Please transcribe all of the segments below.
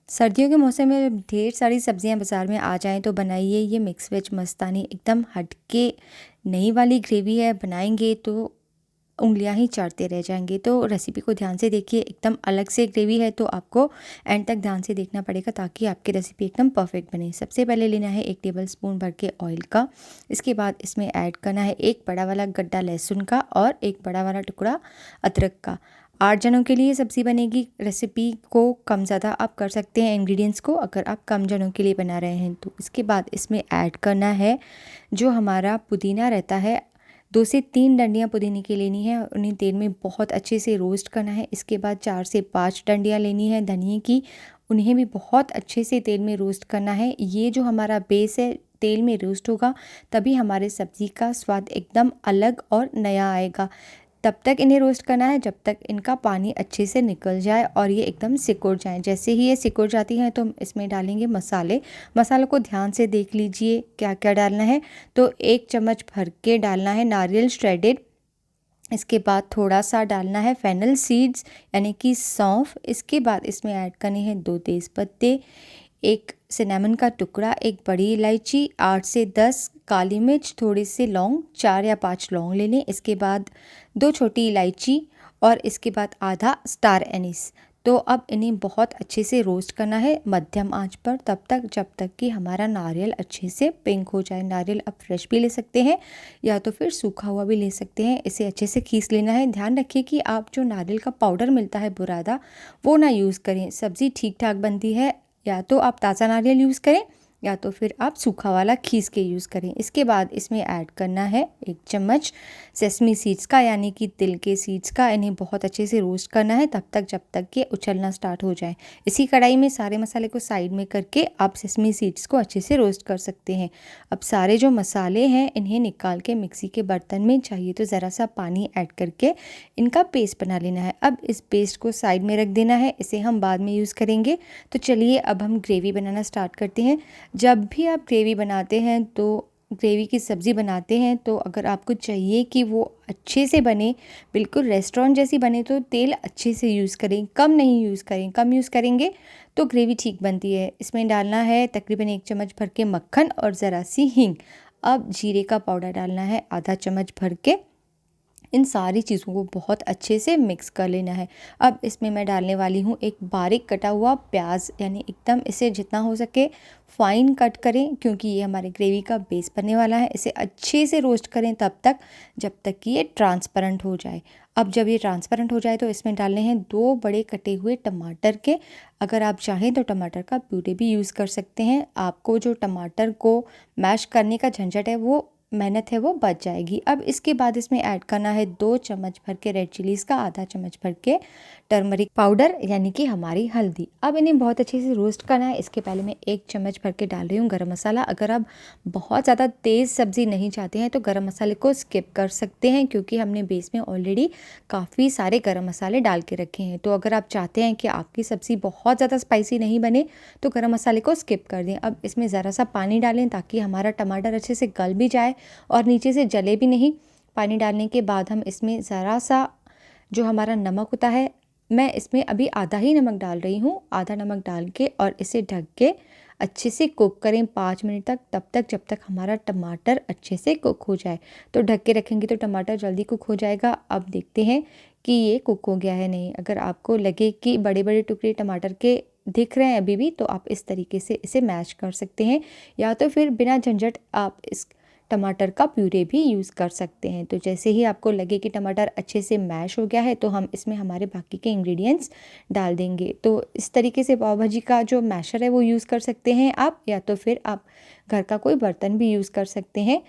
सर्दियों के मौसम में ढेर सारी सब्जियां बाज़ार में आ जाएं तो बनाइए ये मिक्स वेज मस्तानी। एकदम हटके नई वाली ग्रेवी है, बनाएंगे तो उंगलियां ही चाटते रह जाएंगे। तो रेसिपी को ध्यान से देखिए, एकदम अलग से ग्रेवी है तो आपको एंड तक ध्यान से देखना पड़ेगा ताकि आपकी रेसिपी एकदम परफेक्ट बने। सबसे पहले लेना है 1 टेबल स्पून भर के ऑयल का। इसके बाद इसमें ऐड करना है एक बड़ा वाला गड्ढा लहसुन का और एक बड़ा वाला टुकड़ा अदरक का। 8 जनों के लिए सब्ज़ी बनेगी। रेसिपी को कम ज़्यादा आप कर सकते हैं इंग्रेडिएंट्स को, अगर आप कम जनों के लिए बना रहे हैं तो। इसके बाद इसमें ऐड करना है जो हमारा पुदीना रहता है। 2 से 3 डंडियाँ पुदीने की लेनी है, उन्हें तेल में बहुत अच्छे से रोस्ट करना है। इसके बाद 4 से 5 डंडियाँ लेनी है धनिए की, उन्हें भी बहुत अच्छे से तेल में रोस्ट करना है। ये जो हमारा बेस है तेल में रोस्ट होगा तभी हमारे सब्ज़ी का स्वाद एकदम अलग और नया आएगा। तब तक इन्हें रोस्ट करना है जब तक इनका पानी अच्छे से निकल जाए और ये एकदम सिकुड़ जाए। जैसे ही ये सिकुड़ जाती हैं तो हम इसमें डालेंगे मसाले। मसालों को ध्यान से देख लीजिए क्या क्या डालना है। तो 1 चम्मच भर के डालना है नारियल श्रेडेड। इसके बाद थोड़ा सा डालना है फेनल सीड्स यानी कि सौंफ। इसके बाद इसमें ऐड करने हैं 2 तेज़ पत्ते, एक सिनेमन का टुकड़ा, एक बड़ी इलायची, 8 से 10 काली मिर्च, थोड़ी सी लौंग, 4 या 5 लौंग ले लें। इसके बाद 2 छोटी इलायची और इसके बाद आधा स्टार एनिस। तो अब इन्हें बहुत अच्छे से रोस्ट करना है मध्यम आंच पर तब तक जब तक कि हमारा नारियल अच्छे से पिंक हो जाए। नारियल आप फ्रेश भी ले सकते हैं या तो फिर सूखा हुआ भी ले सकते हैं। इसे अच्छे से खींच लेना है। ध्यान रखिए कि आप जो नारियल का पाउडर मिलता है बुरादा वो ना यूज़ करें। सब्ज़ी ठीक ठाक बनती है या तो आप ताज़ा नारियल यूज़ करें या तो फिर आप सूखा वाला खीस के यूज़ करें। इसके बाद इसमें ऐड करना है 1 चम्मच सेसमी सीड्स का यानी कि तिल के सीड्स का। इन्हें बहुत अच्छे से रोस्ट करना है तब तक जब तक कि उछलना स्टार्ट हो जाए। इसी कढ़ाई में सारे मसाले को साइड में करके आप सेसमी सीड्स को अच्छे से रोस्ट कर सकते हैं। अब सारे जो मसाले हैं इन्हें निकाल के मिक्सी के बर्तन में चाहिए तो ज़रा सा पानी ऐड करके इनका पेस्ट बना लेना है। अब इस पेस्ट को साइड में रख देना है, इसे हम बाद में यूज़ करेंगे। तो चलिए अब हम ग्रेवी बनाना स्टार्ट करते हैं। जब भी आप ग्रेवी बनाते हैं तो ग्रेवी की सब्ज़ी बनाते हैं तो अगर आपको चाहिए कि वो अच्छे से बने, बिल्कुल रेस्टोरेंट जैसी बने, तो तेल अच्छे से यूज़ करें, कम नहीं यूज़ करें। कम यूज़ करेंगे तो ग्रेवी ठीक बनती है। इसमें डालना है तकरीबन 1 चम्मच भर के मक्खन और ज़रा सी हींग। अब जीरे का पाउडर डालना है आधा चम्मच भर के। इन सारी चीज़ों को बहुत अच्छे से मिक्स कर लेना है। अब इसमें मैं डालने वाली हूँ एक बारीक कटा हुआ प्याज, यानी एकदम इसे जितना हो सके फाइन कट करें क्योंकि ये हमारे ग्रेवी का बेस बनने वाला है। इसे अच्छे से रोस्ट करें तब तक जब तक कि ये ट्रांसपेरेंट हो जाए। अब जब ये ट्रांसपेरेंट हो जाए तो इसमें डालने हैं 2 बड़े कटे हुए टमाटर के। अगर आप चाहें तो टमाटर का प्यूरे भी यूज़ कर सकते हैं। आपको जो टमाटर को मैश करने का झंझट है, वो मेहनत है, वो बच जाएगी। अब इसके बाद इसमें ऐड करना है 2 चम्मच भर के रेड चिलीज़ का, आधा चम्मच भर के टर्मरिक पाउडर यानी कि हमारी हल्दी। अब इन्हें बहुत अच्छे से रोस्ट करना है। इसके पहले मैं 1 चम्मच भर के डाल रही हूँ गरम मसाला। अगर आप बहुत ज़्यादा तेज़ सब्ज़ी नहीं चाहते हैं तो गरम मसाले को स्किप कर सकते हैं क्योंकि हमने बेस में ऑलरेडी काफ़ी सारे गरम मसाले डाल के रखे हैं। तो अगर आप चाहते हैं कि आपकी सब्ज़ी बहुत ज़्यादा स्पाइसी नहीं बने तो गरम मसाले को स्किप कर दें। अब इसमें ज़रा सा पानी डालें ताकि हमारा टमाटर अच्छे से गल भी जाए और नीचे से जले भी नहीं। पानी डालने के बाद हम इसमें ज़रा सा जो हमारा नमक होता है, मैं इसमें अभी आधा ही नमक डाल रही हूँ, आधा नमक डाल के और इसे ढक के अच्छे से कुक करें 5 मिनट तक, तब तक जब तक हमारा टमाटर अच्छे से कुक हो जाए। तो ढक के रखेंगे तो टमाटर जल्दी कुक हो जाएगा। अब देखते हैं कि ये कुक हो गया है नहीं। अगर आपको लगे कि बड़े बड़े टुकड़े टमाटर के दिख रहे हैं अभी भी तो आप इस तरीके से इसे मैश कर सकते हैं या तो फिर बिना झंझट आप इस टमाटर का प्यूरे भी यूज़ कर सकते हैं। तो जैसे ही आपको लगे कि टमाटर अच्छे से मैश हो गया है तो हम इसमें हमारे बाकी के इंग्रेडिएंट्स डाल देंगे। तो इस तरीके से पाव भाजी का जो मैशर है वो यूज़ कर सकते हैं आप, या तो फिर आप घर का कोई बर्तन भी यूज़ कर सकते हैं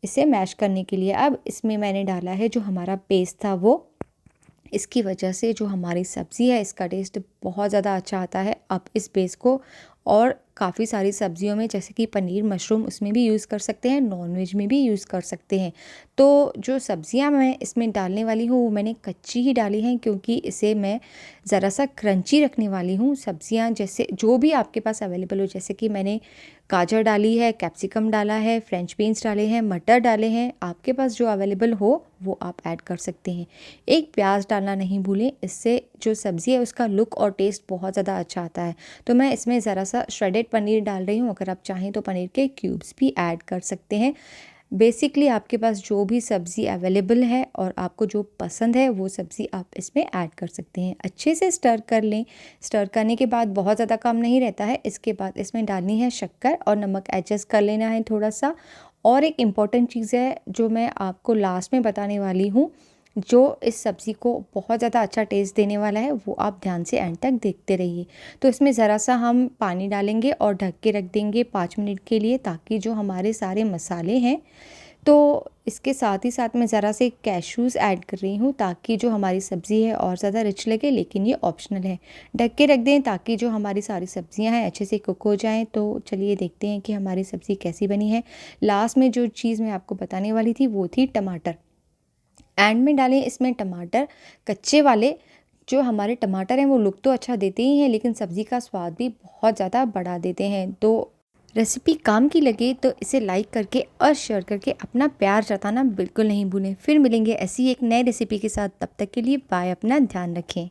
इसे मैश करने के लिए। अब इसमें मैंने डाला है जो हमारा पेस्ट था वो। इसकी वजह से जो हमारी सब्ज़ी है इसका टेस्ट बहुत ज़्यादा अच्छा आता है। आप इस बेस को और काफ़ी सारी सब्जियों में जैसे कि पनीर, मशरूम, उसमें भी यूज़ कर सकते हैं, नॉनवेज में भी यूज़ कर सकते हैं। तो जो सब्जियां मैं इसमें डालने वाली हूँ वो मैंने कच्ची ही डाली हैं क्योंकि इसे मैं ज़रा सा क्रंची रखने वाली हूँ। सब्जियां जैसे जो भी आपके पास अवेलेबल हो, जैसे कि मैंने गाजर डाली है, कैप्सिकम डाला है, फ्रेंच बीन्स डाले हैं, मटर डाले हैं, आपके पास जो अवेलेबल हो वो आप ऐड कर सकते हैं। एक प्याज डालना नहीं भूलें, इससे जो सब्ज़ी है उसका लुक और टेस्ट बहुत ज़्यादा अच्छा आता है। तो मैं इसमें ज़रा सा श्रेडेड पनीर डाल रही हूँ, अगर आप चाहें तो पनीर के क्यूब्स भी ऐड कर सकते हैं। बेसिकली आपके पास जो भी सब्ज़ी अवेलेबल है और आपको जो पसंद है वो सब्ज़ी आप इसमें ऐड कर सकते हैं। अच्छे से स्टर कर लें। स्टर करने के बाद बहुत ज़्यादा काम नहीं रहता है, इसके बाद इसमें डालनी है शक्कर और नमक एडजस्ट कर लेना है थोड़ा सा। और एक इम्पॉर्टेंट चीज़ है जो मैं आपको लास्ट में बताने वाली हूँ, जो इस सब्ज़ी को बहुत ज़्यादा अच्छा टेस्ट देने वाला है, वो आप ध्यान से एंड तक देखते रहिए। तो इसमें ज़रा सा हम पानी डालेंगे और ढक के रख देंगे 5 मिनट के लिए, ताकि जो हमारे सारे मसाले हैं, तो इसके साथ ही साथ मैं ज़रा से कैश्यूज़ ऐड कर रही हूँ ताकि जो हमारी सब्ज़ी है और ज़्यादा रिच लगे, लेकिन ये ऑप्शनल है। ढक के रख दें ताकि जो हमारी सारी सब्ज़ियाँ हैं अच्छे से कुक हो जाएँ। तो चलिए देखते हैं कि हमारी सब्ज़ी कैसी बनी है। लास्ट में जो चीज़ मैं आपको बताने वाली थी वो थी टमाटर। एंड में डालें इसमें टमाटर कच्चे वाले। जो हमारे टमाटर हैं वो लुक तो अच्छा देते ही हैं, लेकिन सब्ज़ी का स्वाद भी बहुत ज़्यादा बढ़ा देते हैं। तो रेसिपी काम की लगे तो इसे लाइक करके और शेयर करके अपना प्यार जताना बिल्कुल नहीं भूलें। फिर मिलेंगे ऐसी एक नई रेसिपी के साथ, तब तक के लिए बाय, अपना ध्यान रखें।